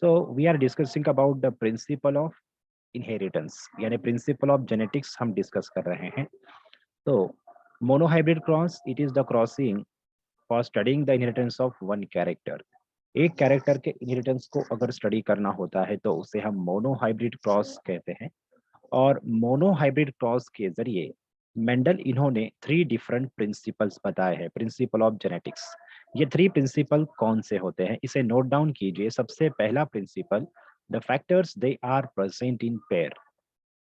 So we are discussing about the principle of inheritance, यानी principle of genetics हम discuss कर रहे हैं. तो monohybrid cross, it is the crossing for studying the inheritance of one character. एक character के inheritance को अगर स्टडी करना होता है तो उसे हम मोनोहाइब्रिड क्रॉस कहते हैं. और मोनोहाइब्रिड क्रॉस के जरिए मेंडल इन्होंने 3 डिफरेंट प्रिंसिपल्स बताए हैं, प्रिंसिपल ऑफ जेनेटिक्स. ये 3 प्रिंसिपल कौन से होते हैं, इसे नोट डाउन कीजिए. सबसे पहला principle, the factors they are present in pair.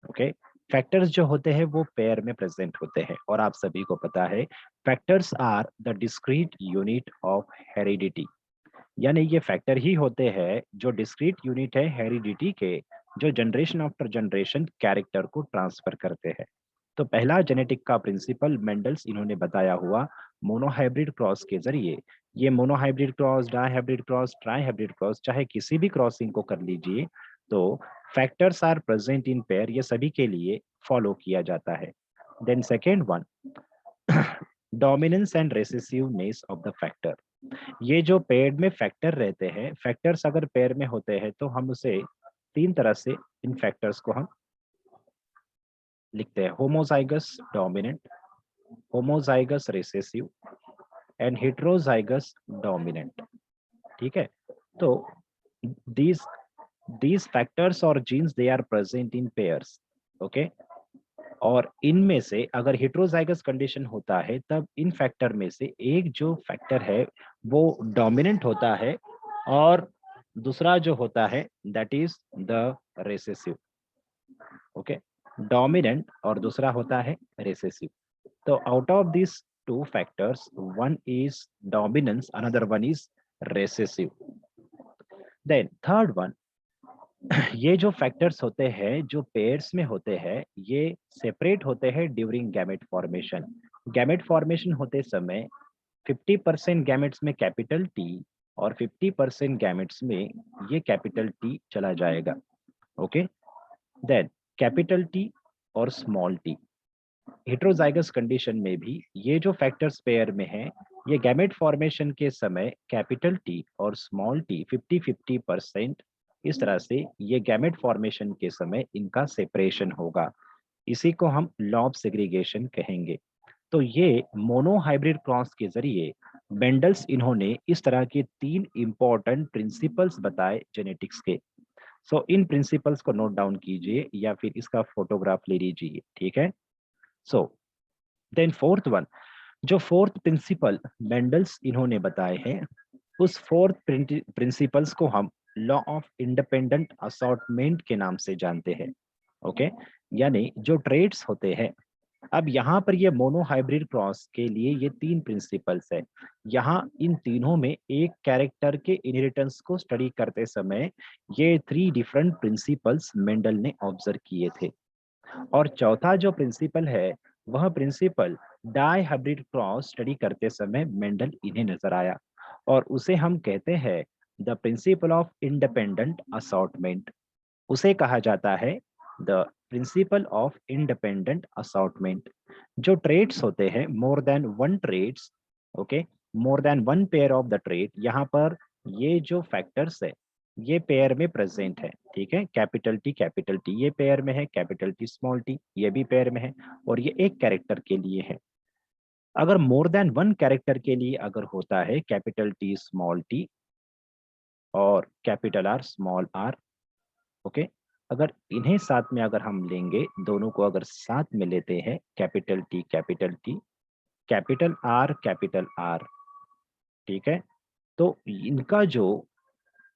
Okay, factors जो होते हैं वो पेयर में प्रेजेंट होते हैं. और आप सभी को पता है factors are the discrete unit of heredity, यानी ये फैक्टर ही होते हैं जो डिस्क्रीट यूनिट है हेरिडिटी के, जो जनरेशन आफ्टर जनरेशन कैरेक्टर को ट्रांसफर करते हैं. तो पहला जेनेटिक का प्रिंसिपल मेंडल्स इन्होंने बताया हुआ मोनोहाइब्रिड क्रॉस के जरिए. ये monohybrid cross, dihybrid cross, trihybrid cross, चाहे किसी भी क्रॉसिंग को कर लीजिए, तो factors are present in pair, ये सभी के लिए फॉलो किया जाता है. Then second one, dominance and recessiveness of the factor. ये जो पेयर में फैक्टर रहते हैं, फैक्टर्स अगर पेयर में होते हैं तो हम उसे 3 तरह से इन फैक्टर्स को हम लिखते हैं: homozygous dominant, homozygous recessive and heterozygous dominant. ठीक है, तो these these factors और genes they are present in pairs. Okay, और इनमें से अगर हेटेरोजाइगस कंडीशन होता है तब इन फैक्टर में से एक जो फैक्टर है वो डोमिनेंट होता है और दूसरा जो होता है that is the recessive. Okay, dominant और दूसरा होता है रिसेसिव. तो out of this 2 factors, one is dominance, another one is recessive. Then third one, ये जो फैक्टर्स होते हैं जो पेयर्स में होते हैं, ये सेपरेट होते हैं during gamete formation. Gamete formation होते समय 50% गैमेट्स में कैपिटल टी और 50% गैमेट्स में ये कैपिटल टी चला जाएगा. ओके, देन कैपिटल टी और स्मॉल टी. हेटेरोजाइगस कंडीशन में भी ये जो फैक्टर्स पेयर में हैं, ये गैमेट फॉर्मेशन के समय कैपिटल टी और स्मॉल टी 50-50%, इस तरह से ये गैमेट फॉर्मेशन के समय इनका सेपरेशन होगा. इसी को हम लॉ ऑफ सेग्रीगेशन कहेंगे. तो ये मोनोहाइब्रिड क्रॉस के जरिए मेंडल्स इन्होंने इस तरह के 3 इंपॉर्टेंट प्रिंसिपल्स बताए जेनेटिक्स के. सो इन प्रिंसिपल्स को नोट डाउन कीजिए या फिर इसका फोटोग्राफ ले लीजिए. ठीक है. सो देन फोर्थ वन, जो फोर्थ प्रिंसिपल मेंडल्स इन्होंने बताए हैं, उस फोर्थ प्रिंसिपल्स को हम लॉ ऑफ इंडिपेंडेंट असॉर्टमेंट के नाम से जानते हैं. ओके, यानी जो ट्रेड्स होते हैं. अब यहाँ पर ये मोनोहाइब्रिड क्रॉस के लिए ये 3 प्रिंसिपल्स है. यहाँ इन तीनों में एक कैरेक्टर के इनहेरिटेंस को स्टडी करते समय ये 3 डिफरेंट प्रिंसिपल्स मेंडल ने ऑब्जर्व किए थे. और चौथा जो प्रिंसिपल है वह प्रिंसिपल डाइहाइब्रिड क्रॉस स्टडी करते समय मेंडल इन्हें नजर आया और उसे हम कहते हैं the principle of independent assortment. उसे कहा जाता है the principle of independent assortment. जो ट्रेड्स होते हैं, more than one traits, okay, more than one pair of the trait, यहाँ पर ये जो फैक्टर्स है ये पेयर में प्रेजेंट है. ठीक है, कैपिटल टी ये पेयर में है, कैपिटल टी स्मॉल टी ये भी पेयर में है, और ये एक कैरेक्टर के लिए है. अगर मोर देन वन कैरेक्टर के लिए अगर होता है कैपिटल टी स्मॉल टी और capital R small R, okay, अगर इन्हें साथ में अगर हम लेंगे, दोनों को अगर साथ में लेते हैं, कैपिटल टी कैपिटल आर, ठीक है, तो इनका जो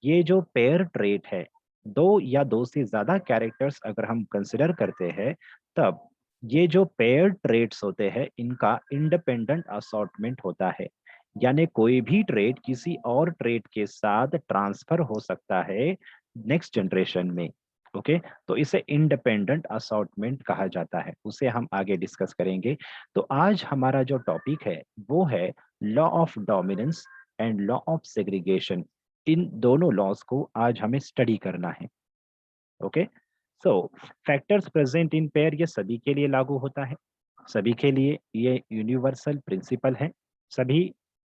ये जो पेयर ट्रेट है, 2 या 2 से ज्यादा कैरेक्टर्स अगर हम कंसिडर करते हैं, तब ये जो पेयर ट्रेट्स होते हैं इनका इंडिपेंडेंट असॉर्टमेंट होता है. यानी कोई भी ट्रेट किसी और ट्रेट के साथ ट्रांसफर हो सकता है नेक्स्ट जनरेशन में. ओके, तो इसे इंडिपेंडेंट असॉर्टमेंट कहा जाता है, उसे हम आगे डिस्कस करेंगे. तो आज हमारा जो टॉपिक है वो है law of dominance and law of segregation. इन दोनों लॉज को आज हमें स्टडी करना है. Okay, so factors present in pair ये सभी के लिए लागू होता है, सभी के लिए ये यूनिवर्सल प्रिंसिपल है, सभी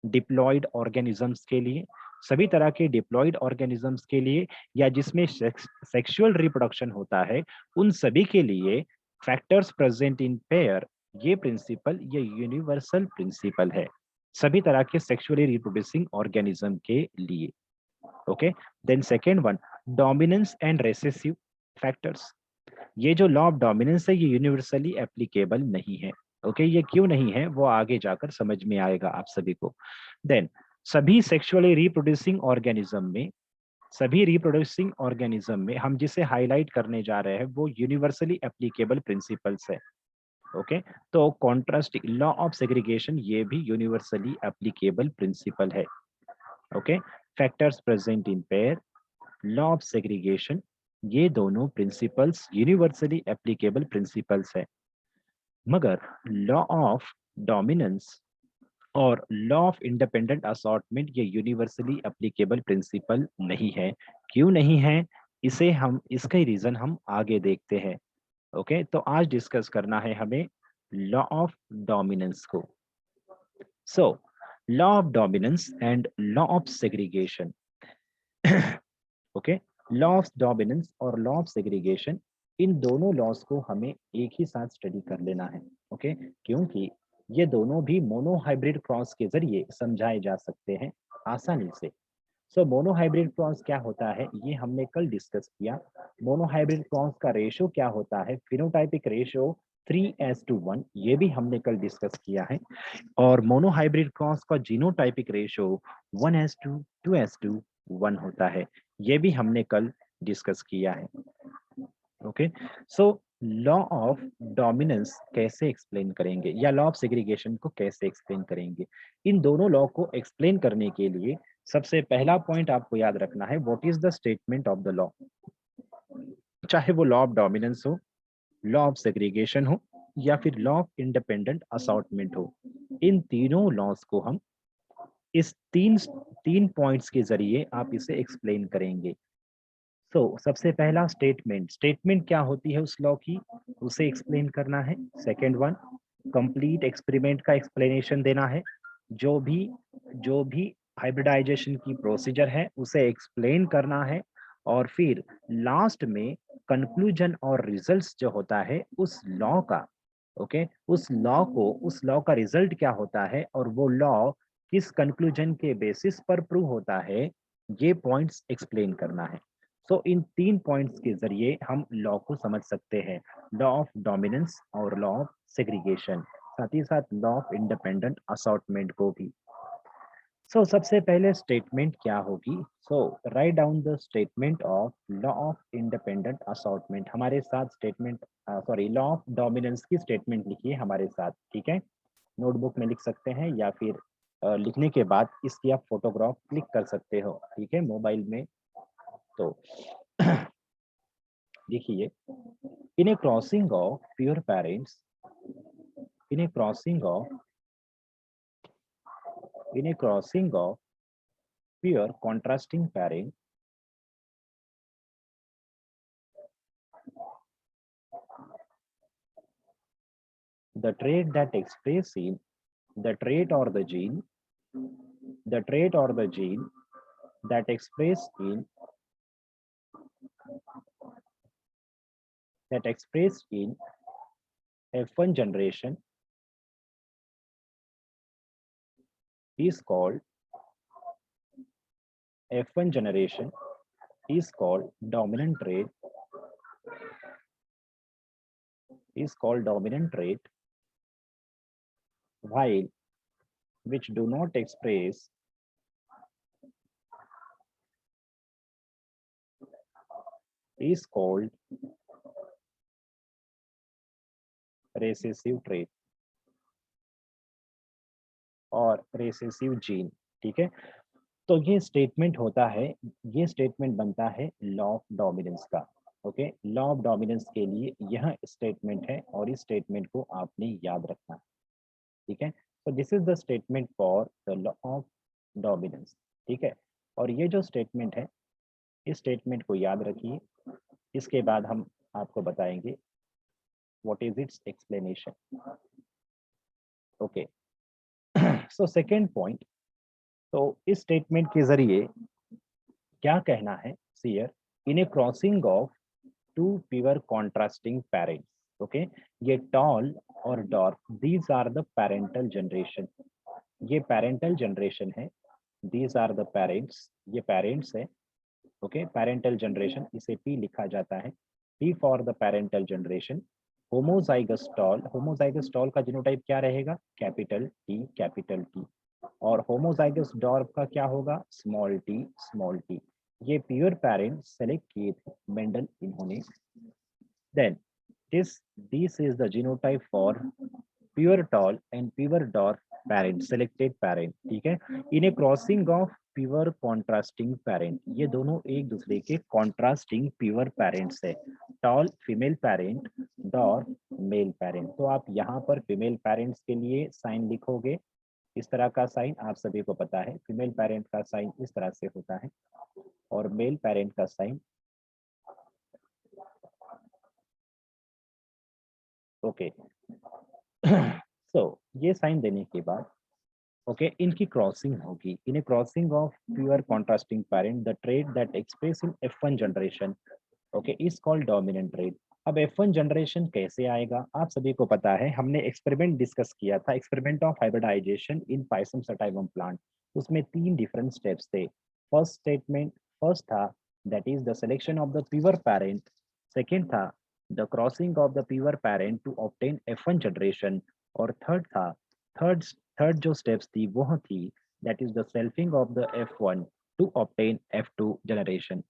डिप्लॉयड ऑर्गेनिजम्स के लिए. सभी तरह के डिप्लॉयड ऑर्गेनिजम्स के लिए या जिसमें सेक्सुअल रिप्रोडक्शन होता है, उन सभी के लिए फैक्टर्स प्रेजेंट इन पेयर, ये प्रिंसिपल ये यूनिवर्सल प्रिंसिपल है सभी तरह के सेक्सुअली रिप्रोड्यूसिंग ऑर्गेनिज्म के लिए। Okay, then second one, dominance and recessive factors. ये जो लॉ ऑफ डोमिनेंस है ये यूनिवर्सली एप्लीकेबल नहीं है। ओके, ये क्यों नहीं है वो आगे जाकर समझ में आएगा आप सभी को। देन सभी सेक्सुअली रिप्रोड्यूसिंग ऑर्गेनिज्म में, सभी रिप्रोड्यूसिंग ऑर्गेनिज्म में हम जिसे हाईलाइट करने जा रहे हैं वो यूनिवर्सली एप्लीकेबल प्रिंसिपल्स है। ओके, तो कॉन्ट्रास्ट लॉ ऑफ सेग्रीगेशन ये भी यूनिवर्सली एप्लीकेबल प्रिंसिपल है। Okay, factors present in pair, law of segregation, ये दोनों प्रिंसिपल्स यूनिवर्सली एप्लीकेबल प्रिंसिपल्स है। मगर लॉ ऑफ डोमिनेंस और लॉ ऑफ इंडिपेंडेंट असॉर्टमेंट ये यूनिवर्सली एप्लीकेबल प्रिंसिपल नहीं है। क्यों नहीं है, इसे हम इसका रीजन हम आगे देखते हैं। ओके, तो आज डिस्कस करना है हमें लॉ ऑफ डोमिनेंस को। So law of dominance and law of segregation. Okay, law of dominance और लॉ ऑफ सेग्रीगेशन, इन दोनों लॉस को हमें एक ही साथ स्टडी कर लेना है। ओके, क्योंकि ये दोनों भी मोनोहाइब्रिड क्रॉस के जरिए समझाए जा सकते हैं आसानी से। सो मोनोहाइब्रिड क्रॉस क्या होता है ये हमने कल डिस्कस किया। मोनोहाइब्रिड क्रॉस का रेशो क्या होता है, फिनोटाइपिक रेशो 3:1, ये भी हमने कल डिस्कस किया है। और मोनोहाइब्रिड क्रॉस का जीनोटाइपिक रेशो 1:2, 2:1 होता है, ये भी हमने कल डिस्कस किया है। Okay, so law of dominance कैसे एक्सप्लेन करेंगे या लॉ ऑफ सेग्रीगेशन को कैसे एक्सप्लेन करेंगे। इन दोनों लॉ को एक्सप्लेन करने के लिए सबसे पहला पॉइंट आपको याद रखना है, what is the statement of the law. चाहे वो लॉ ऑफ डोमिनेंस हो, लॉ ऑफ सेग्रीगेशन हो या फिर लॉ ऑफ इंडिपेंडेंट असॉर्टमेंट हो, इन तीनों लॉस को हम इस तीन तीन पॉइंट्स के जरिए आप इसे एक्सप्लेन करेंगे। सबसे पहला स्टेटमेंट, स्टेटमेंट क्या होती है उस लॉ की, उसे एक्सप्लेन करना है। सेकेंड वन, कंप्लीट एक्सपेरिमेंट का एक्सप्लेनेशन देना है, जो भी हाइब्रिडाइजेशन की प्रोसीजर है उसे एक्सप्लेन करना है। और फिर लास्ट में कंक्लूजन और रिजल्ट्स जो होता है उस लॉ का, ओके, उस लॉ का रिजल्ट क्या होता है और वो लॉ किस कंक्लूजन के बेसिस पर प्रूव होता है, ये पॉइंट्स एक्सप्लेन करना है। इन तीन पॉइंट्स के जरिए हम लॉ को समझ सकते हैं, लॉ ऑफ डोमिनेंस और लॉ ऑफ सेग्रीगेशन, साथ ही साथ लॉ ऑफ इंडिपेंडेंट असॉर्टमेंट को भी। सबसे पहले स्टेटमेंट क्या होगी। Write down the statement of law of independent assortment, हमारे साथ statement sorry law of dominance की स्टेटमेंट लिखिए हमारे साथ, ठीक है। नोटबुक में लिख सकते हैं या फिर लिखने के बाद इसकी आप फोटोग्राफ क्लिक कर सकते हो, ठीक है, मोबाइल में। तो देखिए, in a crossing of pure parents, in a crossing of in a crossing of pure contrasting parent, the trait that express in the trait or the gene, the trait or the gene that express in that expressed in F1 generation is called F1 generation is called dominant trait, is called dominant trait, while which do not express is called recessive trait और recessive gene, ठीक है। तो ये statement होता है, ये statement बनता है लॉ ऑफ डोमिनेंस का। ओके, लॉ ऑफ डोमिनेंस के लिए यह स्टेटमेंट है और इस स्टेटमेंट को आपने याद रखना है, ठीक है। तो this is the statement for the law of dominance, ठीक है। और ये जो स्टेटमेंट है, इस स्टेटमेंट को याद रखिए, इसके बाद हम आपको बताएंगे what is its explanation. Okay, so second point, तो इस स्टेटमेंट के जरिए क्या कहना है, सियर in a crossing of two pure contrasting parents, okay, ये टॉल और dwarf these are the parental generation, ये पेरेंटल जनरेशन है, दीज आर द पेरेंट्स, ये पेरेंट्स है, ओके, पेरेंटल जनरेशन इसे पी लिखा जाता है, P for the parental generation. Homozygous tall, homozygous tall का जीनोटाइप क्या रहेगा, कैपिटल टी, कैपिटल टी, और होमोजाइगस डॉर्फ का क्या होगा, स्मॉल टी, स्मॉल टी। ये प्योर पेरेंट सेलेक्ट किए थे मेंडल इन्होंने। Then this is the genotype for pure tall and pure dwarf parent, selected parent, ठीक है। In a crossing of pure contrasting parent, ये दोनों एक दूसरे के कॉन्ट्रास्टिंग प्योर पेरेंट्स है, tall female parent, dwarf male parent. तो आप यहाँ पर फीमेल पेरेंट्स के लिए साइन लिखोगे, इस तरह का साइन आप सभी को पता है, फीमेल पेरेंट का साइन इस तरह से होता है, और मेल पेरेंट का साइन, ओके। सो ये साइन देने के बाद, ओके, इनकी क्रॉसिंग होगी, in a crossing of pure contrasting parent the trait that express in F1 generation, okay, is called dominant trait. अब F1 जनरेशन कैसे आएगा, आप सभी को पता है, हमने एक्सपेरिमेंट डिस्कस किया था, experiment of hybridization in Pisum sativum plant, उसमें 3 डिफरेंट स्टेप्स थे। फर्स्ट स्टेटमेंट, फर्स्ट था that is the selection of the pure parent, second था the crossing of the pure parent to obtain F1 generation, और third था, third third जो steps थी वो थी that is the selfing of the F1 to obtain F2 generation,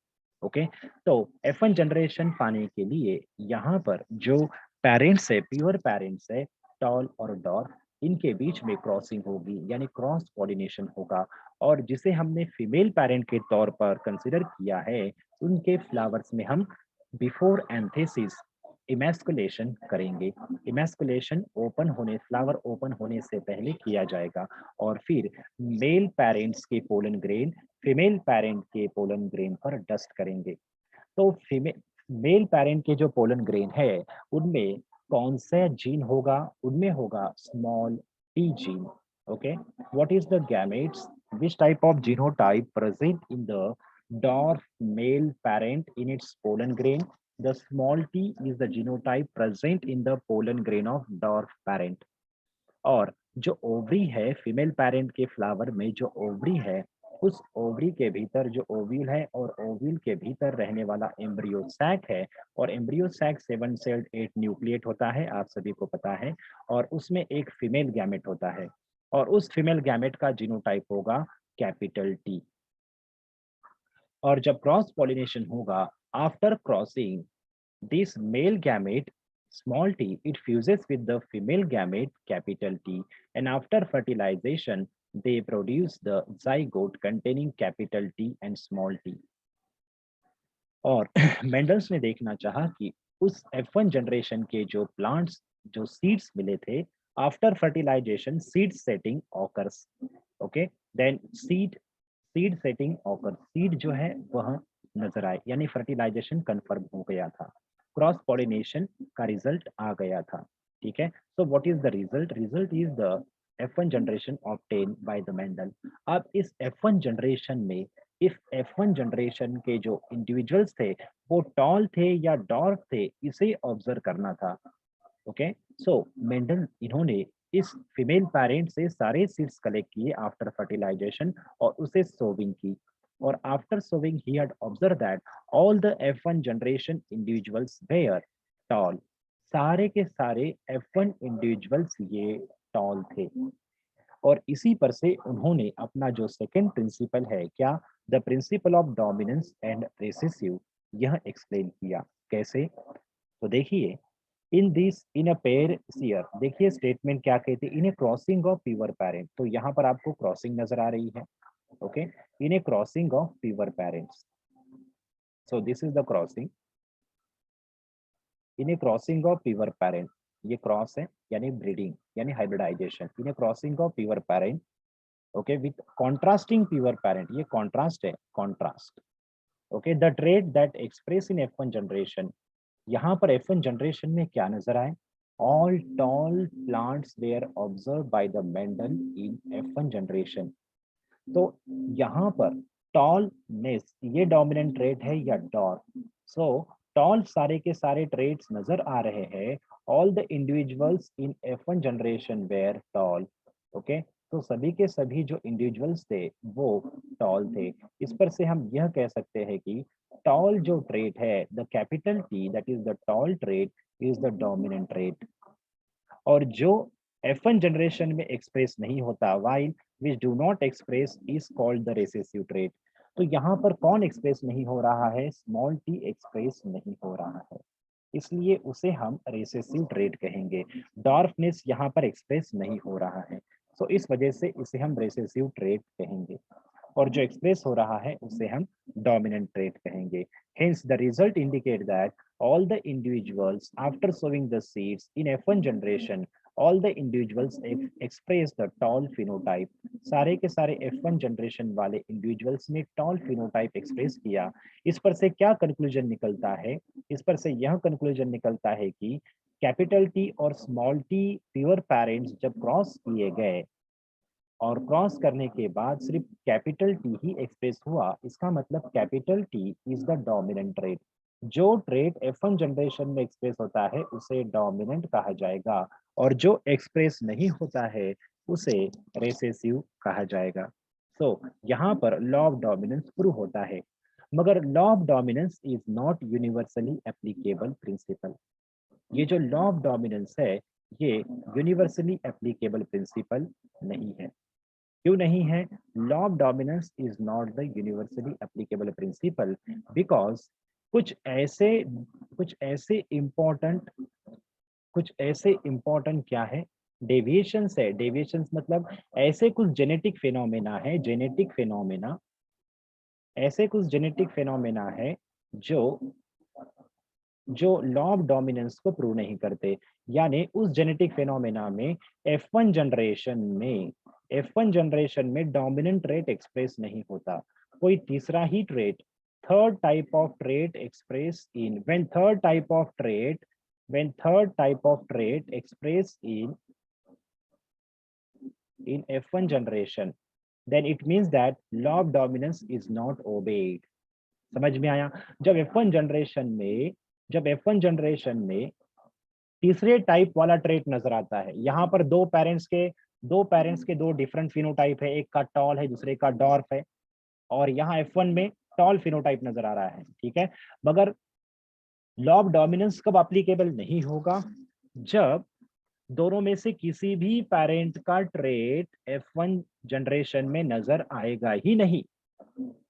okay. तो F1 generation पाने के लिए यहाँ पर जो पेरेंट्स है, प्योर पेरेंट्स है, टॉल और डॉर्फ, इनके बीच में क्रॉसिंग होगी, यानी क्रॉस पॉलिनेशन होगा, और जिसे हमने फीमेल पेरेंट के तौर पर कंसिडर किया है, उनके फ्लावर्स में हम बिफोर एंथेसिस इमेस्कुलेशन करेंगे। इमेस्कुलेशन ओपन होने, फ्लावर ओपन होने से पहले किया जाएगा, और फिर मेल पेरेंट्स के पोलन ग्रेन फीमेल पेरेंट के पोलन ग्रेन पर डस्ट करेंगे। तो फीमेल मेल पेरेंट के जो पोलन ग्रेन है, उनमें कौन सा जीन होगा, उनमें होगा small T gene, okay. What is the gametes, which type of genotype present in the dwarf male parent in its pollen grain, the small t is the genotype present in the pollen grain of dwarf parent। और जो ovary है, female parent के flower में जो ovary है, उस ovary के भीतर जो ओव्यूल है, और ओव्यूल के भीतर रहने वाला एम्ब्रियो सैक है, और एम्ब्रियो सैक 7 सेल्ड 8 न्यूक्लिएट होता है, आप सभी को पता है, और उसमें एक फीमेल गैमेट होता है, और उस फीमेल गैमेट का जीनोटाइप होगा कैपिटल टी। और जब क्रॉस पॉलिनेशन होगा, after crossing this male gamete, small t, it fuses with the female gamete, capital T, and after fertilization, they produce the zygote containing capital T and small t। और Mendel's ने देखना चाहा कि उस F1 generation के जो plants, जो seeds मिले थे, after fertilization seed setting occurs, okay, then seed setting occur, seed जो है वह नजर आए, यानी फर्टिलाइजेशन कंफर्म हो गया था, क्रॉस पॉलिनेशन का रिजल्ट आ गया था, ठीक है। So what is the result, result is the F1 generation obtain bye the Mendel. अब इस F1 जनरेशन में, इस F1 जनरेशन के जो इंडिविजुअल्स थे, वो टॉल थे या डॉर्फ थे, इसे ऑब्जर्व करना था, ओके। सो मेंडल इन्होंने इस फीमेल पेरेंट से सारे सीड्स कलेक्ट किए आफ्टर फर्टिलाइजेशन, और उसे सोविंग की, और after sowing he had observe that all the F1 generation individuals were tall, सारे के सारे F1 इंडिविजुअल्स ये टॉल थे, और इसी पर से उन्होंने अपना जो सेकंड प्रिंसिपल है, क्या, the principle of dominance and recessive, यह एक्सप्लेन किया। कैसे, तो देखिए, इन अ पेयर सीयर, देखिए स्टेटमेंट क्या कहते हैं, in a crossing of pure parent, तो यहाँ पर आपको क्रॉसिंग नजर आ रही है, okay, in a crossing of pure parents, so this is the crossing, in a crossing of pure parent, ये क्रॉस है, यानी ब्रीडिंग, यानी hybridization, in a crossing of pure parent, okay, with contrasting pure parent, ये contrast है, contrast, okay, the trait that express in F1 generation, यहाँ पर F1 generation में क्या नजर आए, all tall plants were observe by the Mendel in F1 generation, तो यहाँ पर टॉलनेस ये डोमिनेंट ट्रेट है या डॉर्फ। सो टॉल सारे के सारे ट्रेट्स नजर आ रहे हैं। All the individuals in F1 generation were tall. Okay, तो सभी के सभी जो इंडिविजुअल्स थे वो टॉल थे। इस पर से हम यह कह सकते हैं कि टॉल जो ट्रेट है, the capital T that is the tall trait is the dominant trait. और जो F1 जनरेशन में एक्सप्रेस नहीं होता, while which do not express is called the recessive trait। तो यहाँ पर कौन एक्सप्रेस नहीं हो रहा है? स्मॉल टी एक्सप्रेस नहीं हो रहा है, इसलिए उसे हम रेसेसिव ट्रेट कहेंगे। डॉर्फनेस यहाँ पर एक्सप्रेस नहीं हो रहा है, तो इस वजह से इसे हम रेसेसिव ट्रेट कहेंगे। और जो एक्सप्रेस हो रहा है उसे हम डोमिनेंट ट्रेट कहेंगे। Hence, the result indicate that all the individuals after sowing the seeds in F1 generation, all the individuals express the tall phenotype। सारे के सारे F1 जनरेशन वाले इंडिविजुअल्स ने टॉल फिनोटाइप एक्सप्रेस किया। इस पर से क्या कंक्लूजन निकलता है? इस पर से यह कंक्लूजन निकलता है कि कैपिटल टी और स्मॉल टी प्योर पेरेंट्स जब क्रॉस किए गए और क्रॉस करने के बाद सिर्फ कैपिटल टी ही एक्सप्रेस हुआ, इसका मतलब capital T is the dominant trait. जो ट्रेट F1 जनरेशन में एक्सप्रेस होता है उसे डोमिनेंट कहा जाएगा, और जो एक्सप्रेस नहीं होता है उसे रेसेसिव कहा जाएगा। सो यहाँ पर लॉ ऑफ डोमिनेंस प्रूव होता है, मगर law of dominance is not universally applicable principle. ये जो लॉ ऑफ डोमिनेंस है ये यूनिवर्सली एप्लीकेबल प्रिंसिपल नहीं है। क्यों नहीं है? Law of dominance is not the universally applicable principle because कुछ ऐसे कुछ ऐसे इंपॉर्टेंट कुछ ऐसे इंपॉर्टेंट क्या है, डेविएशंस है। डेविएशंस मतलब ऐसे कुछ जेनेटिक फिनोमेना है, जेनेटिक फिनोमेना, ऐसे कुछ जेनेटिक फिनोमेना है जो जो लॉ ऑफ डोमिनेंस को प्रूव नहीं करते। यानी उस जेनेटिक फिनोमेना में F1 जनरेशन में डोमिनेंट ट्रेट एक्सप्रेस नहीं होता, कोई तीसरा ही trait, third type of trait express in when third type of trait express in F1 generation, then it means that law of dominance is not obeyed। समझ में आया? जब F1 जनरेशन में तीसरे टाइप वाला ट्रेट नजर आता है, यहाँ पर दो पेरेंट्स के दो डिफरेंट फिनोटाइप है, एक का टॉल है दूसरे का डॉर्फ है, और यहाँ F1 में टॉल फिनोटाइप नजर आ रहा है, ठीक है। मगर लॉ ऑफ डोमिनेंस कब एप्लीकेबल नहीं होगा? जब दोनों में से किसी भी पेरेंट का ट्रेट F1 जनरेशन में नजर आएगा ही नहीं।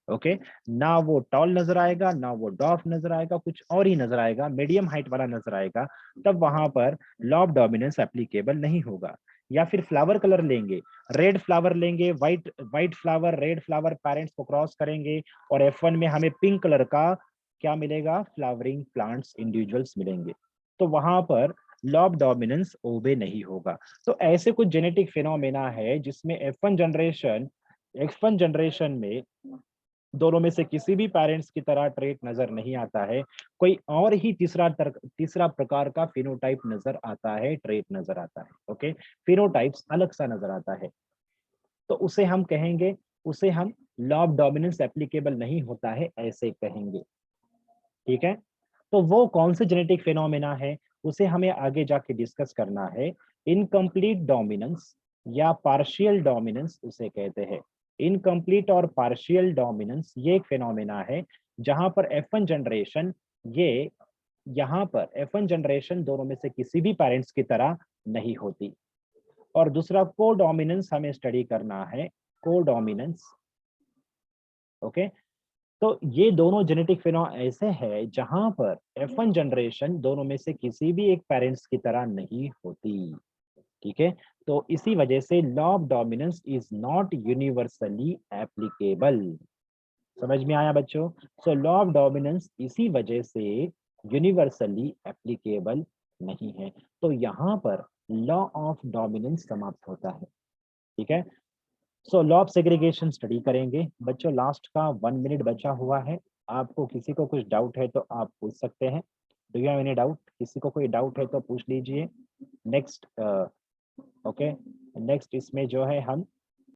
ओके, ना वो टॉल नजर आएगा, ना वो डॉफ नजर आएगा, कुछ और ही नजर आएगा, मीडियम हाइट वाला नजर आएगा, तब वहां पर लॉ ऑफ डोमिनेंस एप्लीकेबल नहीं होगा। या फिर फ्लावर कलर लेंगे, रेड फ्लावर लेंगे, white flower, red flower parents को क्रॉस करेंगे और F1 में हमें पिंक कलर का क्या मिलेगा? फ्लावरिंग प्लांट्स इंडिविजुअल्स मिलेंगे, तो वहां पर लॉ ऑफ डोमिनेंस ओबे नहीं होगा। तो ऐसे कुछ जेनेटिक फिनोमेना है जिसमें F1 जनरेशन में दोनों में से किसी भी पेरेंट्स की तरह ट्रेट नजर नहीं आता है, कोई और ही तीसरा प्रकार का फिनोटाइप नजर आता है, ट्रेट नजर आता है। ओके, फिनोटाइप्स अलग सा नजर आता है, तो उसे हम लॉ ऑफ डोमिनेंस एप्लीकेबल नहीं होता है ऐसे कहेंगे, ठीक है। तो वो कौन से जेनेटिक फिनोमेना है उसे हमें आगे जाके डिस्कस करना है। इनकम्प्लीट डोमिनेंस या पार्शियल डोमिनेंस उसे कहते हैं। इनकम्प्लीट और पार्शियल डोमिनेंस ये एक फिनोमेना है जहां पर F1 जनरेशन ये यहाँ पर F1 जनरेशन दोनों में से किसी भी पेरेंट्स की तरह नहीं होती। और दूसरा को डोमिनेंस हमें स्टडी करना है, को डोमिनेंस। ओके, तो ये दोनों जेनेटिक फिनो ऐसे है जहां पर F1 जनरेशन दोनों में से किसी भी एक पेरेंट्स की तरह नहीं होती, ठीक है। तो इसी वजह से law of dominance is not universally applicable. समझ में आया बच्चों? सो लॉ ऑफ डोमिनेंस इसी वजह से यूनिवर्सली एप्लीकेबल नहीं है, तो यहाँ पर लॉ ऑफ डोमिनेंस समाप्त होता है, ठीक है। So law of segregation study करेंगे बच्चों। लास्ट का 1 मिनट बचा हुआ है, आपको किसी को कुछ डाउट है तो आप पूछ सकते हैं। Do you have any doubt? किसी को कोई डाउट है तो पूछ लीजिए। नेक्स्ट ओके, नेक्स्ट इसमें जो है हम